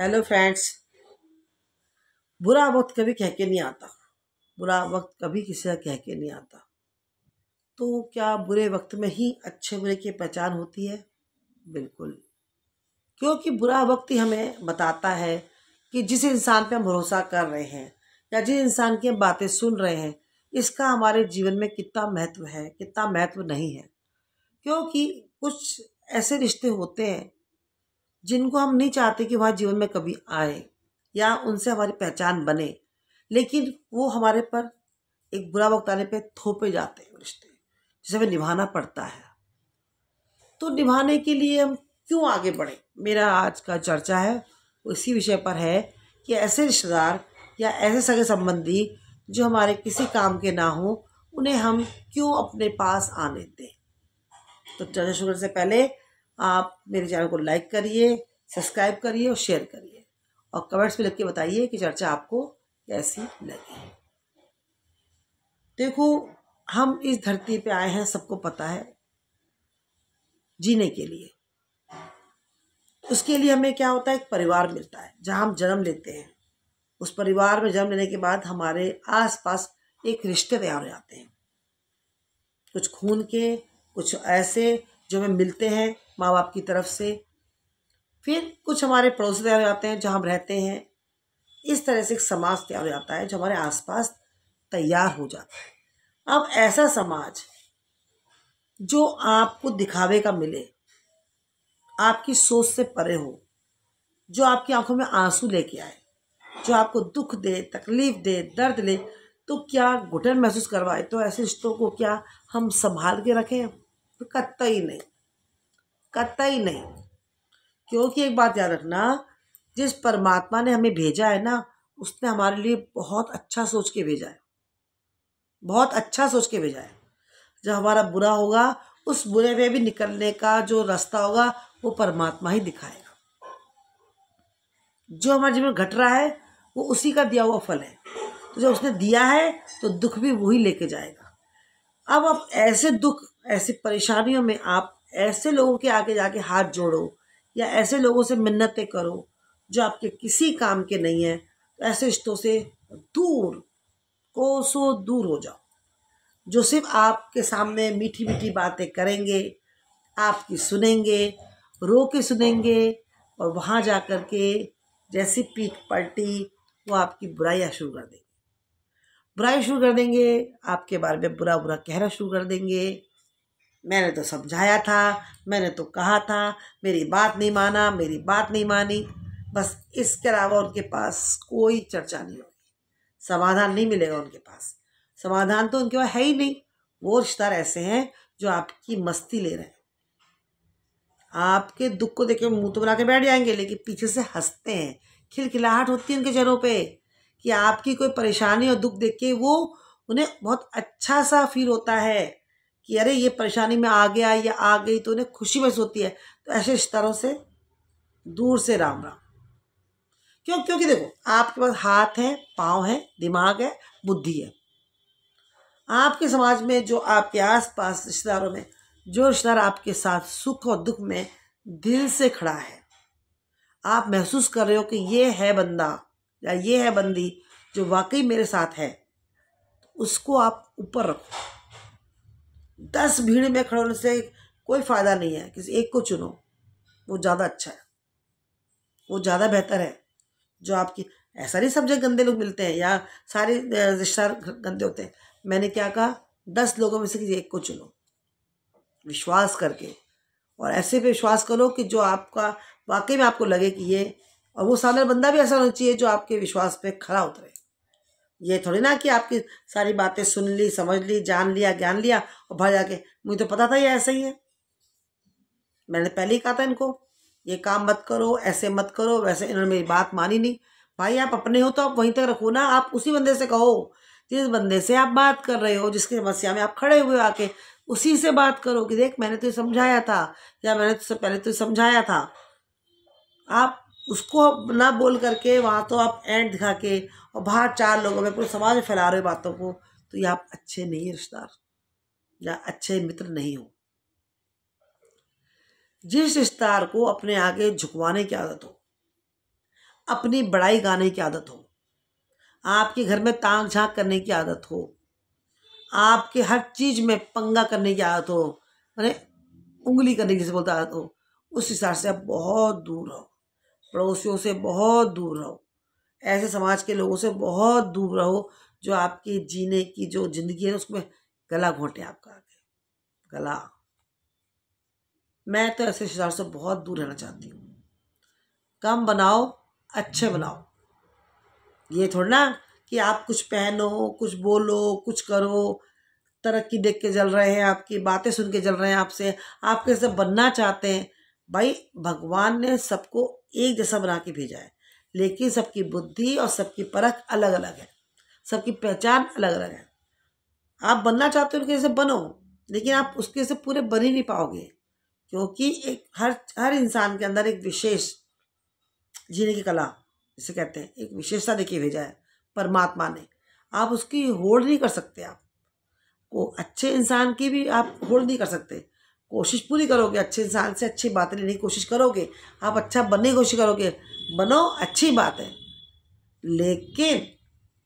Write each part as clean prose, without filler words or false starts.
Hello friends. बुरा वक्त कभी कह के नहीं आता। बुरा वक्त कभी किसी का कह के नहीं आता। तो क्या बुरे वक्त में ही अच्छे बुरे की पहचान होती है? बिल्कुल। क्योंकि बुरा वक्त ही हमें बताता है कि जिस इंसान पे हम भरोसा कर रहे हैं या जिस इंसान की हम बातें सुन रहे हैं, इसका हमारे जीवन में कितना महत्व है, कितना महत्व नहीं है। क्योंकि कुछ ऐसे रिश्ते होते हैं जिनको हम नहीं चाहते कि हमारे जीवन में कभी आए या उनसे हमारी पहचान बने, लेकिन वो हमारे पर एक बुरा वक्त आने पे थोपे जाते हैं रिश्ते, जिसे हमें निभाना पड़ता है। तो निभाने के लिए हम क्यों आगे बढ़े, मेरा आज का चर्चा है वो इसी विषय पर है कि ऐसे रिश्तेदार या ऐसे सगे संबंधी जो हमारे किसी काम के ना हो, उन्हें हम क्यों अपने पास आने दें। तो चर्चा शुरू करने से पहले आप मेरे चैनल को लाइक करिए, सब्सक्राइब करिए और शेयर करिए, और कमेंट्स में लिख के बताइए कि चर्चा आपको कैसी लगी। देखो, हम इस धरती पे आए हैं, सबको पता है, जीने के लिए। उसके लिए हमें क्या होता है, एक परिवार मिलता है जहाँ हम जन्म लेते हैं। उस परिवार में जन्म लेने के बाद हमारे आसपास एक रिश्ते तैयार हो जाते हैं, कुछ खून के, कुछ ऐसे जो हमें मिलते हैं माँ बाप की तरफ से, फिर कुछ हमारे पड़ोसी तैयार हो जाते हैं जहाँ हम रहते हैं। इस तरह से एक समाज तैयार हो जाता है जो हमारे आसपास तैयार हो जाता है। अब ऐसा समाज जो आपको दिखावे का मिले, आपकी सोच से परे हो, जो आपकी आंखों में आंसू लेके आए, जो आपको दुख दे, तकलीफ दे, दर्द ले, तो क्या घुटन महसूस करवाए, तो ऐसे रिश्तों को क्या हम संभाल के रखें? तो कतई नहीं, कतई नहीं। क्योंकि एक बात याद रखना, जिस परमात्मा ने हमें भेजा है ना, उसने हमारे लिए बहुत अच्छा सोच के भेजा है, बहुत अच्छा सोच के भेजा है। जब हमारा बुरा होगा, उस बुरे में भी निकलने का जो रास्ता होगा वो परमात्मा ही दिखाएगा। जो हमारे जीवन में घट रहा है वो उसी का दिया हुआ फल है, तो जब उसने दिया है तो दुख भी वही लेके जाएगा। अब आप ऐसे दुख, ऐसी परेशानियों में आप ऐसे लोगों के आगे जाके हाथ जोड़ो या ऐसे लोगों से मिन्नतें करो जो आपके किसी काम के नहीं है, तो ऐसे रिश्तों से दूर, कोसों दूर हो जाओ। जो सिर्फ आपके सामने मीठी मीठी बातें करेंगे, आपकी सुनेंगे, रो के सुनेंगे, और वहाँ जा कर के जैसी पीठ पलटी वो आपकी बुराइयाँ शुरू कर देंगे, बुराई शुरू कर देंगे, आपके बारे में बुरा बुरा कहना शुरू कर देंगे। मैंने तो समझाया था, मैंने तो कहा था, मेरी बात नहीं माना, मेरी बात नहीं मानी। बस इसके अलावा उनके पास कोई चर्चा नहीं होगी, समाधान नहीं मिलेगा उनके पास। समाधान तो उनके पास है ही नहीं। वो रिश्तेदार ऐसे हैं जो आपकी मस्ती ले रहे हैं, आपके दुख को देख के मुंह तो बना के बैठ जाएंगे, लेकिन पीछे से हंसते हैं, खिलखिलाहट होती है उनके चेहरों पे कि आपकी कोई परेशानी और दुख देख के वो, उन्हें बहुत अच्छा सा फील होता है कि अरे ये परेशानी में आ गया या आ गई, तो उन्हें खुशी महसूस होती है। तो ऐसे रिश्तेदारों से दूर से राम राम। क्योंकि देखो, आपके पास हाथ है, पाँव है, दिमाग है, बुद्धि है। आपके समाज में जो आपके आसपास रिश्तेदारों में जो रिश्तेदार आपके साथ सुख और दुख में दिल से खड़ा है, आप महसूस कर रहे हो कि ये है बंदा या ये है बंदी जो वाकई मेरे साथ है, उसको आप ऊपर रखो। 10 भीड़ में खड़े होने से कोई फायदा नहीं है, किसी एक को चुनो, वो ज़्यादा अच्छा है, वो ज़्यादा बेहतर है। जो आपकी, ऐसा नहीं सब जगह गंदे लोग मिलते हैं या सारे रिश्तेदार गंदे होते हैं। मैंने क्या कहा, 10 लोगों में से किसी एक को चुनो विश्वास करके, और ऐसे पे विश्वास करो कि जो आपका वाकई में आपको लगे कि ये, और वो सामने बंदा भी ऐसा होना चाहिए जो आपके विश्वास पे खरा उतरे। ये थोड़ी ना कि आपकी सारी बातें सुन ली, समझ ली, जान लिया, ज्ञान लिया और बाहर जाके मुझे तो पता था ये ऐसा ही है, मैंने पहले ही कहा था इनको ये काम मत करो, ऐसे मत करो, वैसे इन्होंने मेरी बात मानी नहीं। भाई आप अपने हो तो आप वहीं तक रखो ना। आप उसी बंदे से कहो, जिस बंदे से आप बात कर रहे हो, जिसकी समस्या में आप खड़े हुए आके, उसी से बात करो कि देख मैंने तुझे समझाया था, या मैंने तुझसे पहले तुझे समझाया था। आप उसको ना बोल करके वहाँ तो आप एंड दिखा के और बाहर 4 लोगों में, पूरे समाज में फैला रहे हो बातों को, तो ये आप अच्छे नहीं है रिश्तेदार या अच्छे मित्र नहीं हो। जिस रिश्तेदार को अपने आगे झुकवाने की आदत हो, अपनी बड़ाई गाने की आदत हो, आपके घर में ताक झांक करने की आदत हो, आपके हर चीज में पंगा करने की आदत हो, मैंने उंगली करने की जैसे बोलता आदत हो, उस हिसाब से आप बहुत दूर रहो। पड़ोसियों से बहुत दूर रहो, ऐसे समाज के लोगों से बहुत दूर रहो जो आपकी जीने की जो जिंदगी है उसमें गला घोंटे आपका आगे गला। मैं तो ऐसे रिश्तेदारों से बहुत दूर रहना चाहती हूँ। कम बनाओ, अच्छे बनाओ। ये थोड़ा ना कि आप कुछ पहनो, कुछ बोलो, कुछ करो, तरक्की देख के जल रहे हैं, आपकी बातें सुन के जल रहे हैं, आपसे आप कैसे बनना चाहते हैं। भाई भगवान ने सबको एक जैसा बना के भेजा है, लेकिन सबकी बुद्धि और सबकी परख अलग अलग है, सबकी पहचान अलग अलग है। आप बनना चाहते हो उनके जैसे बनो, लेकिन आप उसके जैसे पूरे बन ही नहीं पाओगे, क्योंकि एक हर इंसान के अंदर एक विशेष जीने की कला जिसे कहते हैं, एक विशेषता देके भेजा है परमात्मा ने। आप उसकी होड़ नहीं कर सकते। आप को अच्छे इंसान की भी आप होड़ नहीं कर सकते। कोशिश पूरी करोगे, अच्छे इंसान से अच्छी बातें लेने की कोशिश करोगे, आप अच्छा बनने की कोशिश करोगे, बनो, अच्छी बात है, लेकिन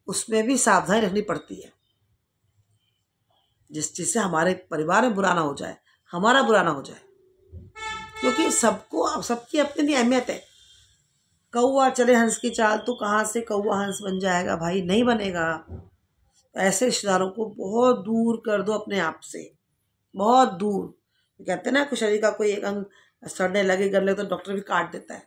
उसमें भी सावधानी रखनी पड़ती है, जिस चीज़ से हमारे परिवार में बुरा ना हो जाए, हमारा बुरा ना हो जाए, क्योंकि सबकी अपनी अपनी अहमियत है। कौआ चले हंस की चाल, तो कहाँ से कौआ हंस बन जाएगा भाई, नहीं बनेगा। ऐसे रिश्तेदारों को बहुत दूर कर दो अपने आप से, बहुत दूर। कहते हैं ना कि शरीर का कोई एक अंग सड़ने लगे गले तो डॉक्टर भी काट देता है।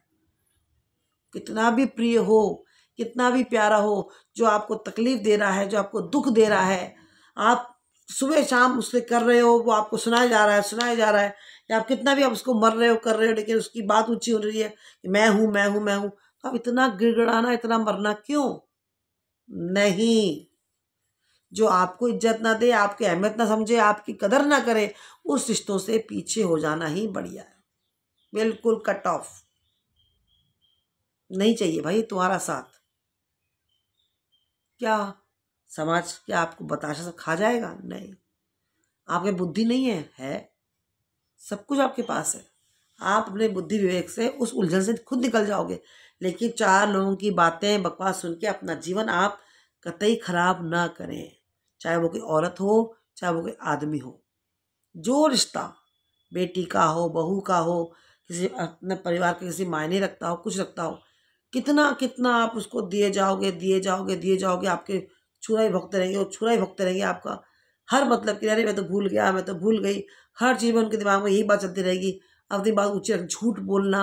कितना भी प्रिय हो, कितना भी प्यारा हो, जो आपको तकलीफ दे रहा है, जो आपको दुख दे रहा है, आप सुबह शाम उससे कर रहे हो, वो आपको सुनाया जा रहा है, या आप कितना भी आप उसको मर रहे हो कर रहे हो, लेकिन उसकी बात ऊंची हो रही है कि मैं हूं मैं हूं मैं हूं, तो आप इतना गिड़गिड़ाना, इतना मरना क्यों? नहीं। जो आपको इज्जत ना दे, आपकी अहमियत ना समझे, आपकी कदर ना करे, उस रिश्तों से पीछे हो जाना ही बढ़िया है। बिल्कुल कट ऑफ। नहीं चाहिए भाई तुम्हारा साथ। क्या समाज क्या आपको बताशा से खा जाएगा? नहीं। आपके बुद्धि नहीं है सब कुछ आपके पास है। आप अपने बुद्धि विवेक से उस उलझन से खुद निकल जाओगे, लेकिन चार लोगों की बातें बकवास सुन के अपना जीवन आप कतई खराब ना करें, चाहे वो कोई औरत हो, चाहे वो कोई आदमी हो। जो रिश्ता बेटी का हो, बहू का हो, किसी अपने परिवार के किसी मायने रखता हो, कुछ रखता हो, कितना कितना आप उसको दिए जाओगे, आपके छुरा ही भोगते रहेंगे, वो छुरा ही भोगते रहेंगे आपका। हर मतलब कि अरे मैं तो भूल गया, मैं तो भूल गई, हर चीज़ में उनके दिमाग में यही बात चलती रहेगी। अपनी बात ऊँची रख, झूठ बोलना,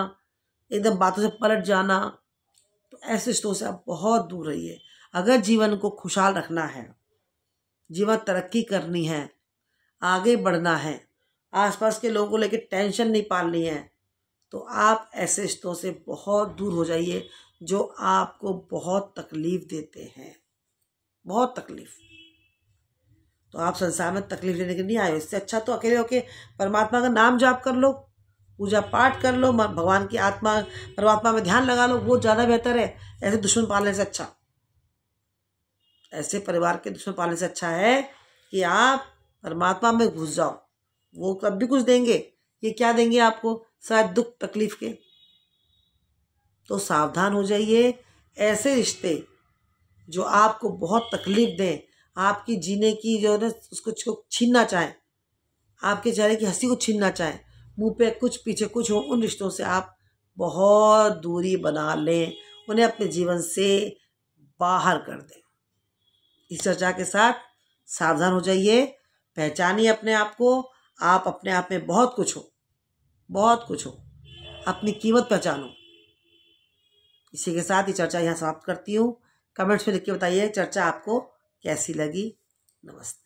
एकदम बातों से पलट जाना। तो ऐसे रिश्तों से आप बहुत दूर रहिए। अगर जीवन को खुशहाल रखना है, जीवन तरक्की करनी है, आगे बढ़ना है, आसपास के लोगों को लेकर टेंशन नहीं पालनी है, तो आप ऐसे रिश्तों से बहुत दूर हो जाइए जो आपको बहुत तकलीफ देते हैं, बहुत तकलीफ। तो आप संसार में तकलीफ लेने के नहीं आए हो। इससे अच्छा तो अकेले होके परमात्मा का नाम जाप कर लो, पूजा पाठ कर लो, भगवान की आत्मा परमात्मा में ध्यान लगा लो, वो ज़्यादा बेहतर है ऐसे दुश्मन पालने से अच्छा। ऐसे परिवार के दुश्मन पालने से अच्छा है कि आप परमात्मा में घुस जाओ। वो कभी कुछ देंगे, ये क्या देंगे आपको? शायद दुख तकलीफ के। तो सावधान हो जाइए। ऐसे रिश्ते जो आपको बहुत तकलीफ दें, आपकी जीने की जो है उसको छीनना चाहें, आपके चेहरे की हंसी को छीनना चाहें, मुंह पे कुछ पीछे कुछ हो, उन रिश्तों से आप बहुत दूरी बना लें, उन्हें अपने जीवन से बाहर कर दें। इस चर्चा के साथ सावधान हो जाइए, पहचानिए अपने आप को। आप अपने आप में बहुत कुछ हो, बहुत कुछ हो, अपनी कीमत पहचानो। इसी के साथ ये चर्चा यहाँ समाप्त करती हूँ। कमेंट्स में लिख के बताइए चर्चा आपको कैसी लगी। नमस्ते।